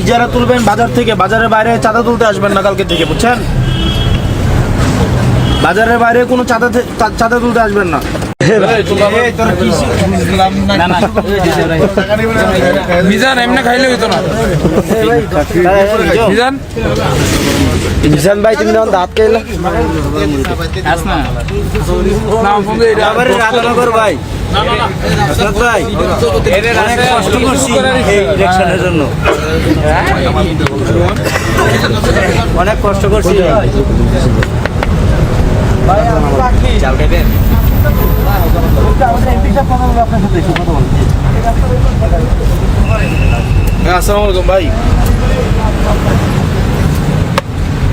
ইজারা তুলবেন বাজার থেকে, বাজারের বাইরে চাঁদা তুলতে আসবেন না কালকে থেকে, বুঝছেন? বাজারের বাইরে কোনো চাঁদা তুলতে আসবেন না। মিজান এমনি খাইলে হইতো না। মিজান মিজান ভাই তুমি যখন দাঁত খাইলে ভাই ভাই অনেক কষ্ট করছি এই ইলেকশনের জন্য, অনেক কষ্ট করছি। চাল খাইবেন? আসসালামু আলাইকুম ভাই।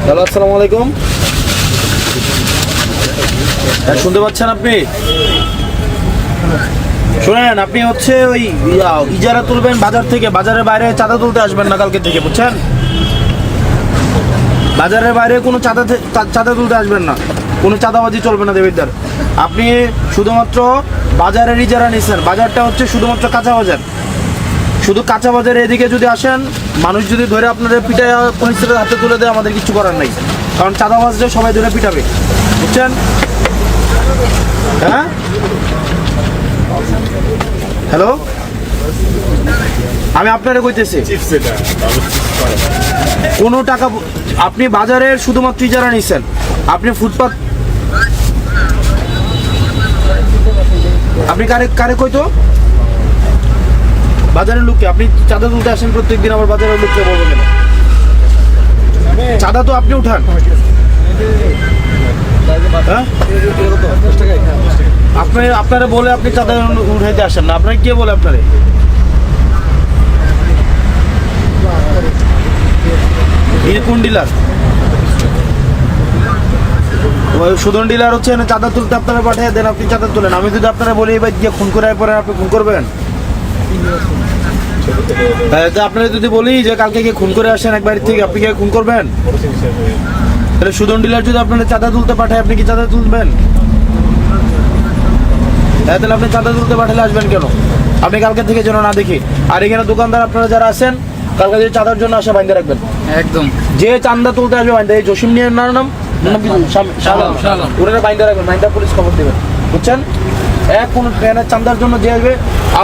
হ্যালো, আসসালামু আলাইকুম। শুনতে পাচ্ছেন আপনি? শোনেন, আপনি হচ্ছে ওই ইজারা তুলবেন বাজার থেকে, বাজারের বাইরে চাঁদা তুলতে আসবেন না কালকে থেকে, বুঝছেন? বাজারের বাইরে কোনো চাঁদা তুলতে আসবেন না, কোনো চাঁদাবাজি চলবে না দেবিদ্দার। আপনি শুধুমাত্র বাজারের ইজারা নিচ্ছেন, বাজারটা হচ্ছে শুধুমাত্র কাঁচা বাজার। শুধু কাঁচা বাজারে এদিকে যদি আসেন, মানুষ যদি ধরে আপনাদের পিঠায় পুলিশের হাতে তুলে দেয়, আমাদের কিছু করার নাই, কারণ চাঁদাবাজরা সবাই ধরে পিটাবে, বুঝছেন? হ্যাঁ, হ্যালো, আমি আপনারা কইতেছি কোনো টাকা আপনি বাজারের শুধুমাত্র ইজারা নিচ্ছেন, আপনি ফুটপাত আপনি কারে কইতো বাজারের লোককে আপনি চাঁদা তুলতে আসেন প্রত্যেকদিন, আবার বাজারের লোককে বলবেন কেন? চাঁদা তো আপনি উঠান, হ্যাঁ? আপনারা বলে আপনি চাঁদা উঠাইতে আসেন না, আপনার কে বলে আপনারে? কোন ডিলার? সুদন ডিলার হচ্ছে চাঁদা তুলতে আপনারা পাঠিয়ে দেন, আপনি চাঁদা তুলেন। আমি যদি আপনারা বলি এবার গিয়ে খুন করে পরে আপনি খুন করবেন? আপনারা যদি বলি যে কালকে গিয়ে খুন করে আসেন এক বাড়ির থেকে, আপনি গিয়ে খুন করবেন? তাহলে সুদন ডিলার যদি আপনারা চাঁদা তুলতে পাঠায়, আপনি কি চাঁদা তুলবেন? তাহলে আপনি চাঁদা তুলতে পাঠালে আসবেন কেন? আপনি কালকে থেকে যেন না দেখি। আর এখানে দোকানদার আপনারা যারা আছেন, কালকে যদি চাঁদার জন্য আসে বাইন্দা রাখবেন, একদম। যে চাঁদা তুলতে আসবে বাইন্দা, এই জসিম নিয়ে নাম ওরা বাইন্দা রাখবেন, বাইন্দা পুলিশ খবর দেবেন, বুঝছেন? কোনো ট্রেনের চাঁদার জন্য যে আসবে,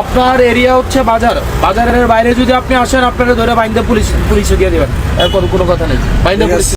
আপনার এরিয়া হচ্ছে বাজার, বাজারের বাইরে যদি আপনি আসেন, আপনারা ধরে বাইন্দা পুলিশে দিয়ে দেবেন, এর কোনো কথা নেই, বাইন্দা পুলিশ।